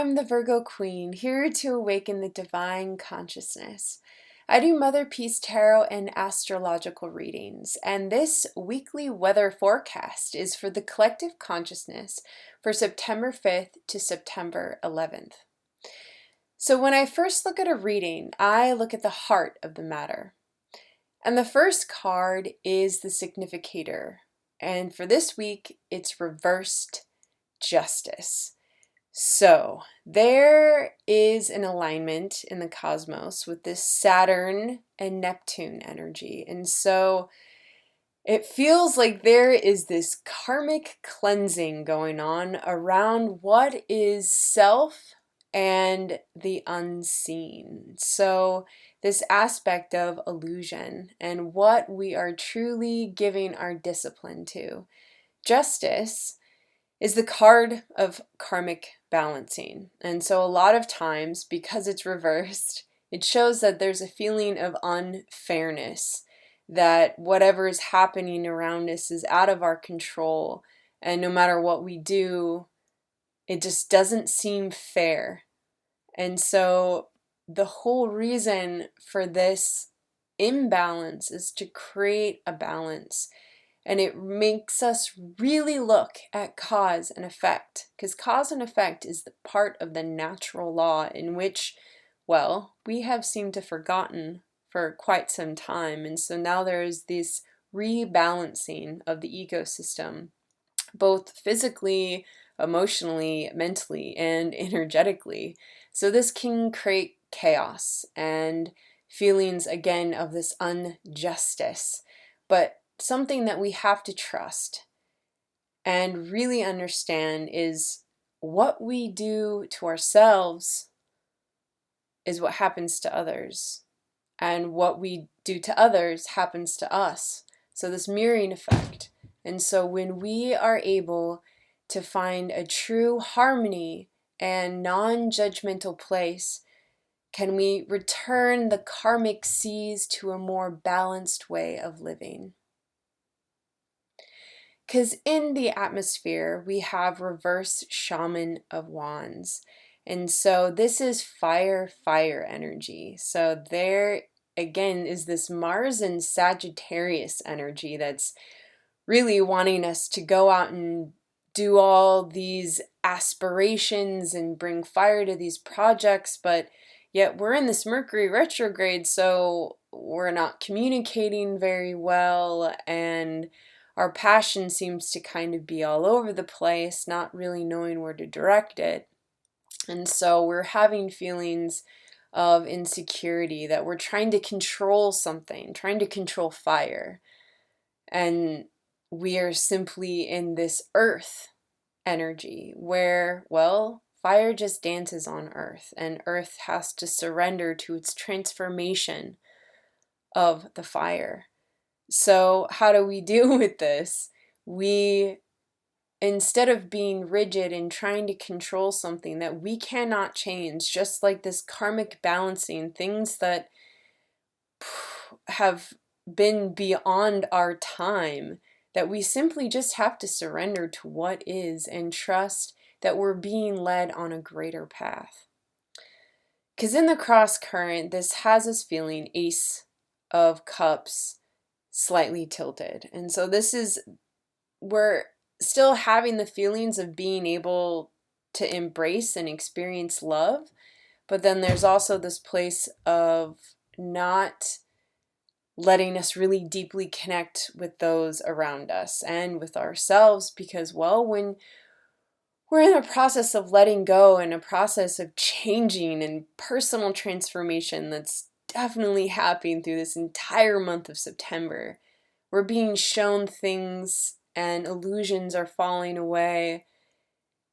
I'm the Virgo Queen, here to awaken the divine consciousness. I do Motherpeace tarot and astrological readings, and this weekly weather forecast is for the collective consciousness for September 5th to September 11th. So when I first look at a reading, I look at the heart of the matter. And the first card is the significator, and for this week, it's reversed justice. So there is an alignment in the cosmos with this Saturn and Neptune energy. And so it feels like there is this karmic cleansing going on around what is self and the unseen. So this aspect of illusion and what we are truly giving our discipline to. Justice is the card of karmic balancing. And so a lot of times, because it's reversed, it shows that there's a feeling of unfairness, that whatever is happening around us is out of our control. And no matter what we do, it just doesn't seem fair. And so the whole reason for this imbalance is to create a balance. And it makes us really look at cause and effect, because cause and effect is the part of the natural law in which, well, we have seemed to have forgotten for quite some time. And so now there is this rebalancing of the ecosystem, both physically, emotionally, mentally, and energetically. So this can create chaos and feelings, again, of this injustice. But something that we have to trust and really understand is what we do to ourselves is what happens to others, and what we do to others happens to us. So this mirroring effect. And so when we are able to find a true harmony and non-judgmental place, can we return the karmic seas to a more balanced way of living? Because in the atmosphere, we have reverse shaman of wands. And so this is fire energy. So there, again, is this Mars and Sagittarius energy that's really wanting us to go out and do all these aspirations and bring fire to these projects. But yet we're in this Mercury retrograde, so we're not communicating very well, and our passion seems to kind of be all over the place, not really knowing where to direct it. And so we're having feelings of insecurity, that we're trying to control something, trying to control fire. And we are simply in this earth energy where, well, fire just dances on earth, and earth has to surrender to its transformation of the fire. So how do we deal with this? We, instead of being rigid and trying to control something that we cannot change, just like this karmic balancing, things that have been beyond our time, that we simply just have to surrender to what is and trust that we're being led on a greater path. Because in the cross current, this has us feeling Ace of Cups slightly tilted. And so we're still having the feelings of being able to embrace and experience love, but then there's also this place of not letting us really deeply connect with those around us and with ourselves, because, well, when we're in a process of letting go and a process of changing and personal transformation that's definitely happening through this entire month of September, we're being shown things and illusions are falling away,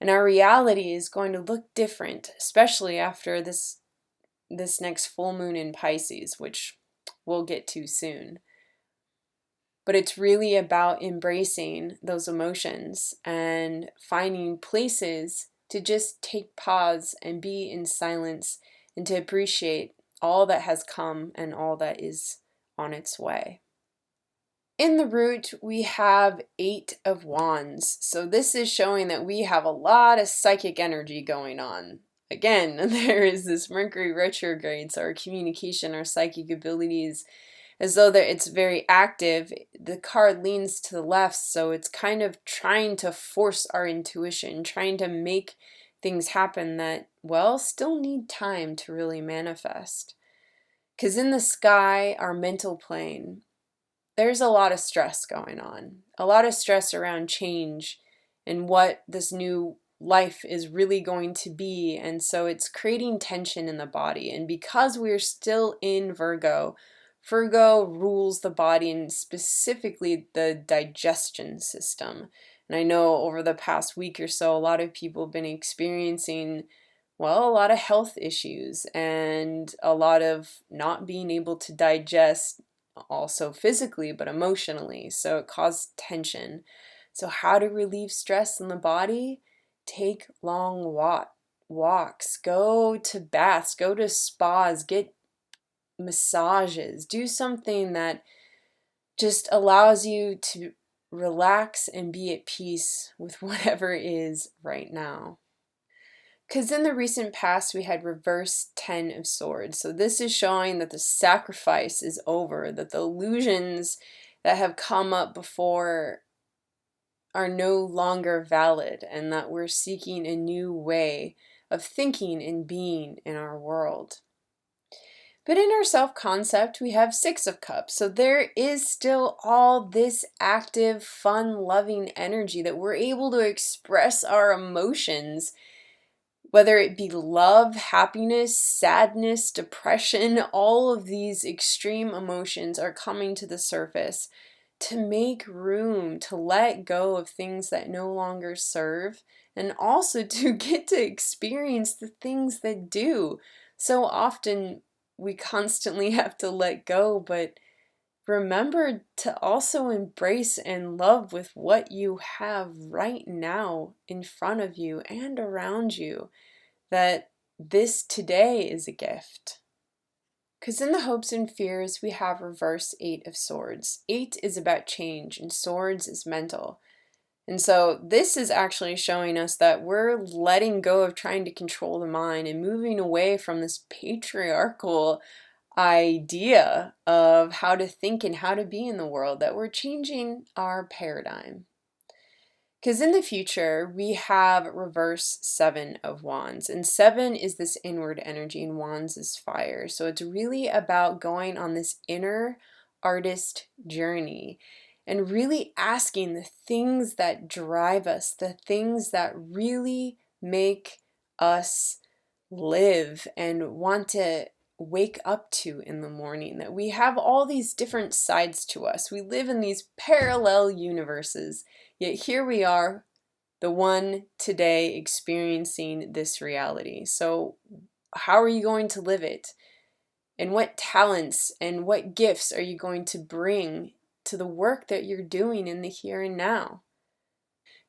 and our reality is going to look different, especially after this next full moon in Pisces, which we'll get to soon. But it's really about embracing those emotions and finding places to just take pause and be in silence and to appreciate all that has come and all that is on its way. In the root, we have 8 of Wands. So this is showing that we have a lot of psychic energy going on. again, there is this Mercury retrograde, so our communication, our psychic abilities, as though that it's very active. The card leans to the left, so it's kind of trying to force our intuition, trying to make things happen that, well, still need time to really manifest. Because in the sky, our mental plane, there's a lot of stress going on, a lot of stress around change and what this new life is really going to be. And so it's creating tension in the body. And because we're still in Virgo, Virgo rules the body and specifically the digestion system. And I know over the past week or so, a lot of people have been experiencing, well, a lot of health issues and a lot of not being able to digest, also physically, but emotionally. So it caused tension. So how to relieve stress in the body? Take long walks, go to baths, go to spas, get massages, do something that just allows you to relax and be at peace with whatever is right now. Because in the recent past, we had reverse 10 of swords. So this is showing that the sacrifice is over, that the illusions that have come up before are no longer valid, and that we're seeking a new way of thinking and being in our world. But in our self-concept, we have 6 of cups. So there is still all this active, fun, loving energy that we're able to express our emotions, whether it be love, happiness, sadness, depression. All of these extreme emotions are coming to the surface to make room to let go of things that no longer serve, and also to get to experience the things that do. So often we constantly have to let go, but remember to also embrace and love with what you have right now in front of you and around you, that this today is a gift. Because in the hopes and fears, we have reverse 8 of swords. 8 is about change and swords is mental. And so this is actually showing us that we're letting go of trying to control the mind and moving away from this patriarchal idea of how to think and how to be in the world, that we're changing our paradigm. Because in the future, we have reverse 7 of wands, and 7 is this inward energy and wands is fire. So it's really about going on this inner artist journey and really asking the things that drive us, the things that really make us live and want to wake up to in the morning. That we have all these different sides to us. We live in these parallel universes, yet here we are, the one today experiencing this reality. So how are you going to live it? And what talents and what gifts are you going to bring to the work that you're doing in the here and now?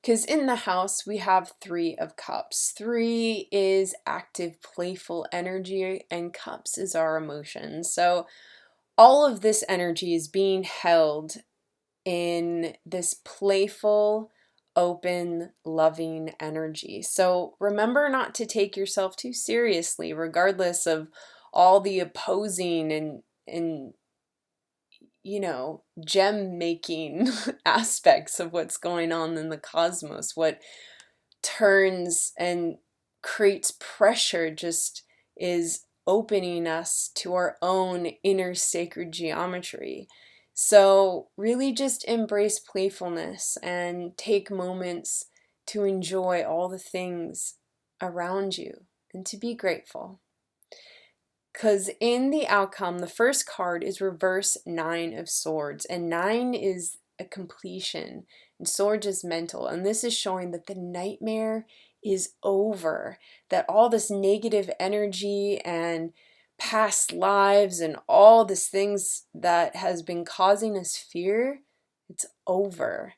Because in the house, we have 3 of cups. 3 is active, playful energy, and cups is our emotions. So all of this energy is being held in this playful, open, loving energy. So remember not to take yourself too seriously, regardless of all the opposing and gem making aspects of what's going on in the cosmos. What turns and creates pressure just is opening us to our own inner sacred geometry. So really just embrace playfulness and take moments to enjoy all the things around you and to be grateful. Because in the outcome, the first card is reverse 9 of swords, and 9 is a completion, and swords is mental. And this is showing that the nightmare is over, that all this negative energy and past lives and all these things that has been causing us fear, it's over.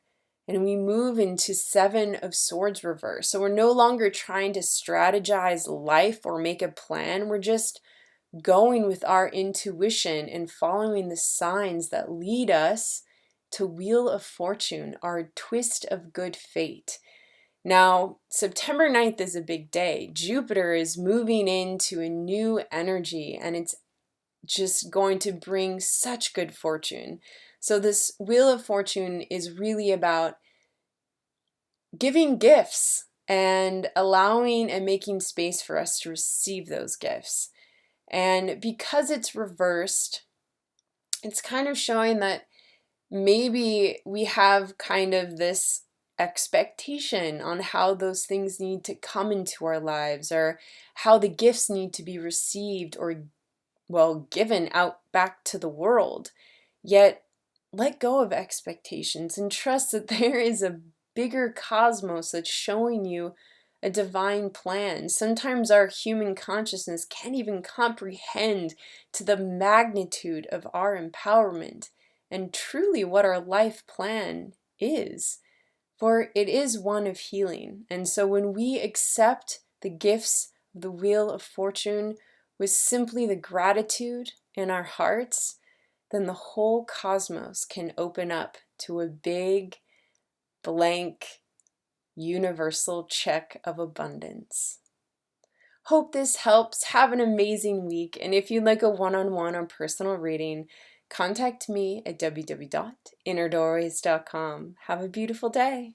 And we move into 7 of swords reverse. So we're no longer trying to strategize life or make a plan. We're just going with our intuition and following the signs that lead us to Wheel of Fortune, our twist of good fate. Now, September 9th is a big day. Jupiter is moving into a new energy, and it's just going to bring such good fortune. So this Wheel of Fortune is really about giving gifts and allowing and making space for us to receive those gifts. And because it's reversed, it's kind of showing that maybe we have kind of this expectation on how those things need to come into our lives, or how the gifts need to be received or, well, given out back to the world. Yet, let go of expectations and trust that there is a bigger cosmos that's showing you a divine plan. Sometimes our human consciousness can't even comprehend to the magnitude of our empowerment and truly what our life plan is. For it is one of healing. And so when we accept the gifts of the Wheel of Fortune with simply the gratitude in our hearts, then the whole cosmos can open up to a big, blank, universal check of abundance. Hope this helps. Have an amazing week. And if you'd like a one-on-one or personal reading, contact me at www.innerdoorways.com. Have a beautiful day.